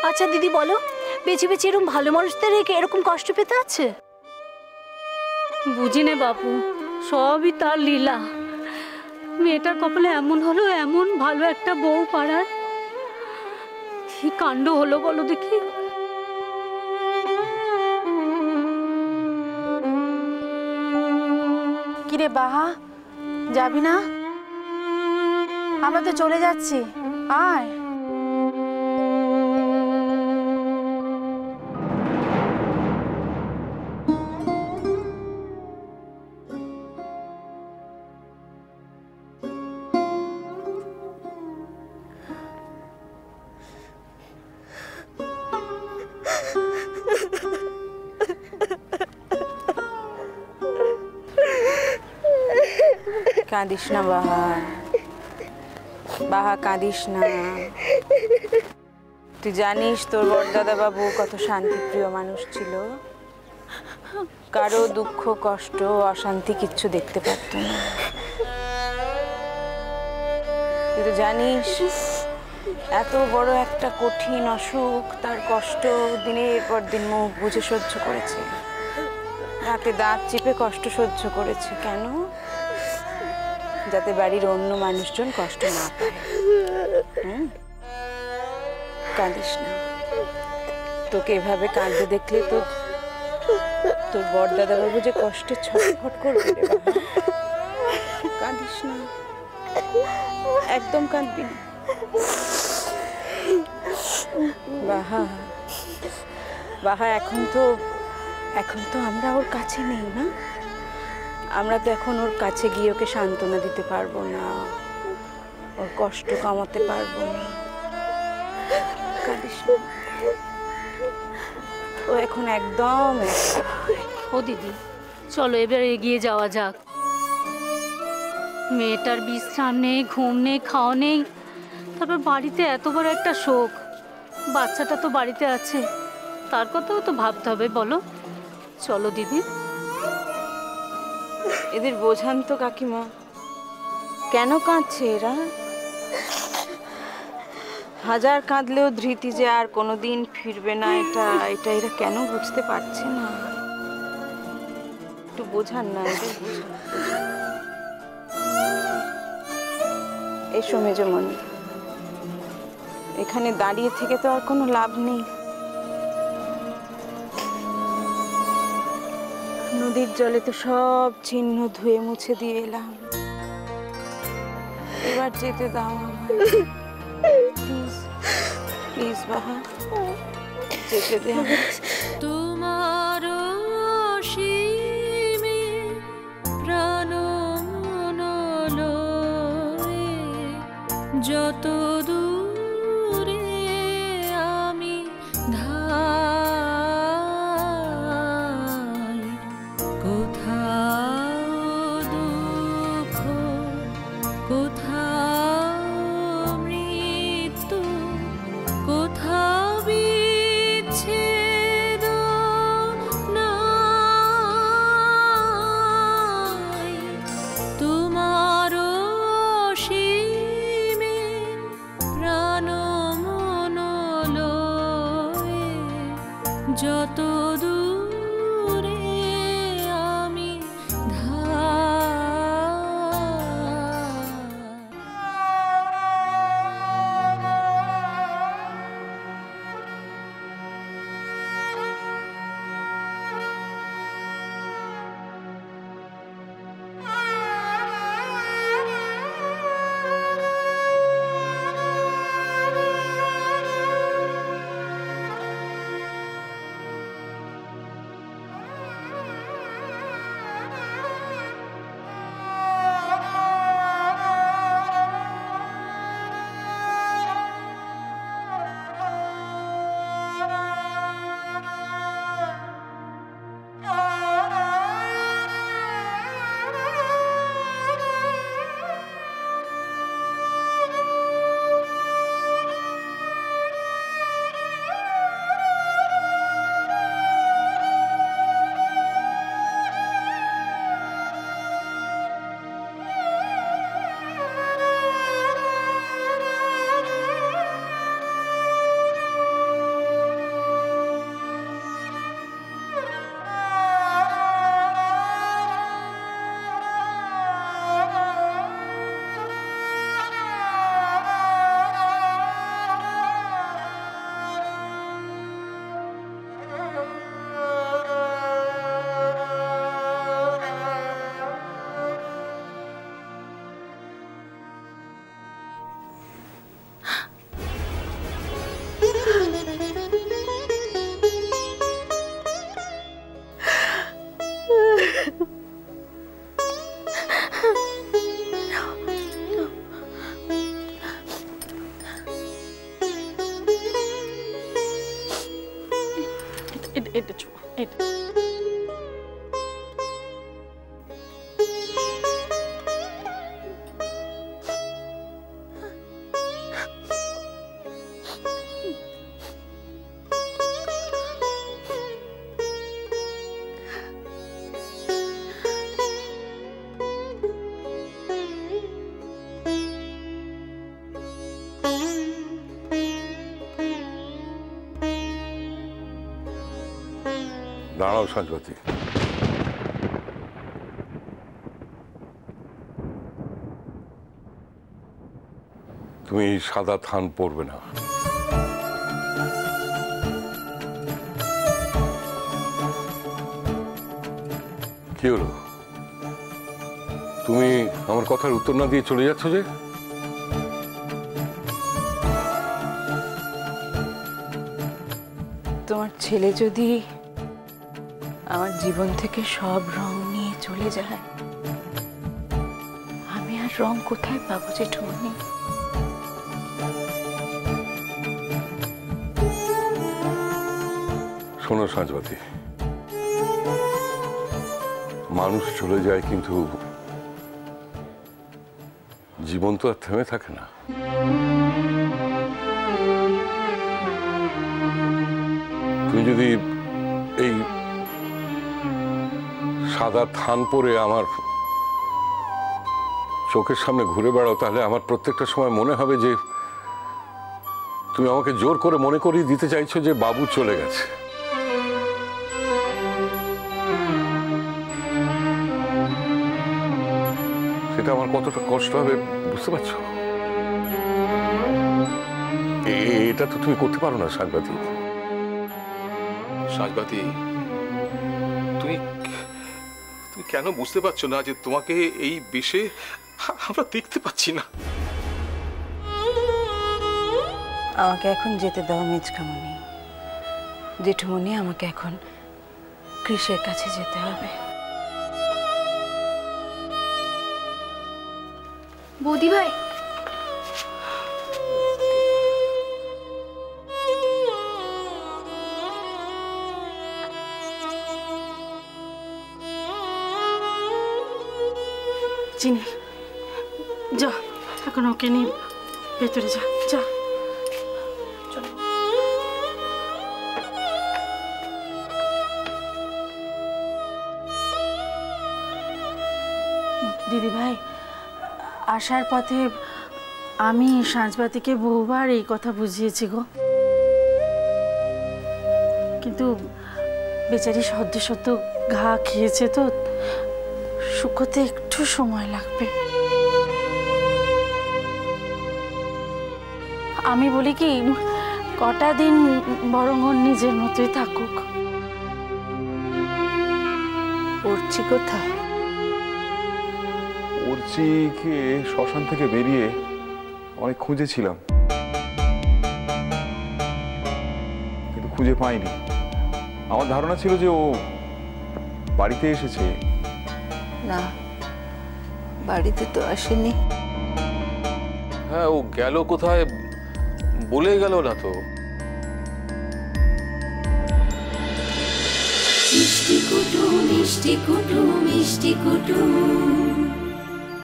আচ্ছা দিদি বলো, বেঁচে বেঁচে এরকম ভালো মানুষদের রেখে এরকম কষ্ট পেতে আছে? বুঝি নে বাপু, সবই তার লীলা। মেয়েটার কপালে এমন হলো, এমন ভালো একটা বউ পাড়ার, কি কাণ্ড হলো বলো দেখি। কিরে বাহা, যাবি না? আমরা তো চলে যাচ্ছি, আয়। কাঁদিস না বাহা, বাহা কাঁদিস না। তুই জানিস তোর বড়দাদা বাবু কত শান্তিপ্রিয় মানুষ ছিল। কারো দুঃখ কষ্ট অশান্তি কিচ্ছু দেখতে পারত না। তুই তো জানিস এত বড় একটা কঠিন অসুখ, তার কষ্ট দিনের পর দিন মুখ বুঝে সহ্য করেছে, রাতে দাঁত চিপে কষ্ট সহ্য করেছে। কেন? যাতে বাড়ির অন্য মানুষজন কষ্ট না পায়। কাঁদিস না। তোকে এভাবে কাঁদতে দেখলে তো তোর বড়দাদা বাবু যে কষ্টে ছটফট করবে রে বাবা। কাঁদিস না, একদম কাঁদবি না বাহা। বাহা এখন তো আমরা ওর কাছে নেই না। আমরা তো এখন ওর কাছে গিয়ে ওকে সান্ত্বনা দিতে পারবো না, ওর কষ্ট কমাতে পারবো না। কাঁদিস না, ও এখন একদম। ও দিদি চলো এবার এগিয়ে যাওয়া যাক। মেয়েটার বিশ্রাম নেই, ঘুম নেই, খাওয়া নেই, তারপর বাড়িতে এত বড় একটা শোক। বাচ্চাটা তো বাড়িতে আছে, তার কথাও তো ভাবতে হবে বলো। চলো দিদি। এদের বোঝান তো কাকিমা, কেন কাঁদছে এরা? হাজার কাঁদলেও ধৃতি যে আর কোনোদিন ফিরবে না, এটা এরা কেন বুঝতে পারছে না? একটু বোঝান না এদের, বোঝান। এসো মেজমণি, এখানে দাঁড়িয়ে থেকে তো আর কোনো লাভ নেই। নদীর জলে তো সব চিহ্ন ধুয়ে মুছে দিয়ে এলাম, এবার যেতে দাও আমায়। প্লিজ প্লিজ বাহা, যেতে দে। তোমার অসীমে প্রাণ মনলোরে যত দূরে আমি ধাই, কোথাও দুঃখ, কোথাও মৃত্যু, কোথাও বিচ্ছেদ নাই। তোমার অসীমে প্রাণ মনলোরে যত দূরে আমি এটা ছোঁয়া, এটা। দাঁড়াও সাজবতী, তুমি সাদা থান পরবে না। কি হলো, তুমি আমার কথার উত্তর না দিয়ে চলে যাচ্ছ যে? তোমার ছেলে যদি আমার জীবন থেকে সব রং নিয়ে চলে যায়, আমি আর রং কোথায় পাবো জেঠুমনি? শোনো সাজবতী, মানুষ চলে যায় কিন্তু জীবন তো আর থেমে থাকে না। তুমি যদি এই সাদা থান পরে আমার চোখের সামনে ঘুরে বেড়াও, তাহলে আমার প্রত্যেকটা সময় মনে হবে যে তুমি আমাকে জোর করে মনে করিয়ে দিতে চাইছো যে বাবু চলে গেছে। সেটা আমার কতটা কষ্ট হবে বুঝতে পারছো? এটা তো তুমি করতে পারো না সাজবতী। সাজবতী, তুমি তুমি কেন বুঝতে পারছো না যে তোমাকে এই বেশে আমরা দেখতে পাচ্ছি না? আমাকে এখন যেতে দাও মেজকামণি। জেঠুমনি, আমাকে এখন কৃষের কাছে যেতে হবে। বৌদি ভাই, চিনি, যা এখন ওকে নিয়ে ভেতরে যা, যা। দিদি ভাই, আসার পথে আমি সাঁঝবাতিকে বহুবার এই কথা বুঝিয়েছি গো, কিন্তু বেচারি সদ্য সদ্য ঘা খেয়েছে তো, শুকোতে একটু সময় লাগবে। আমি বলি কি, কটা দিন বরং ওর নিজের মতোই থাকুক। উঠছি কোথায়? অর্চিকে শ্মশান থেকে বেরিয়ে অনেক খুঁজেছিলাম, কিন্তু খুঁজে পাইনি। আমার ধারণা ছিল যে ও বাড়িতে এসেছে। না, বাড়িতে তো আসেনি। হ্যাঁ, ও গেল কোথায় বলে গেল না তো। মিষ্টি কুটুম মিষ্টি কুটুম মিষ্টি কুটুম।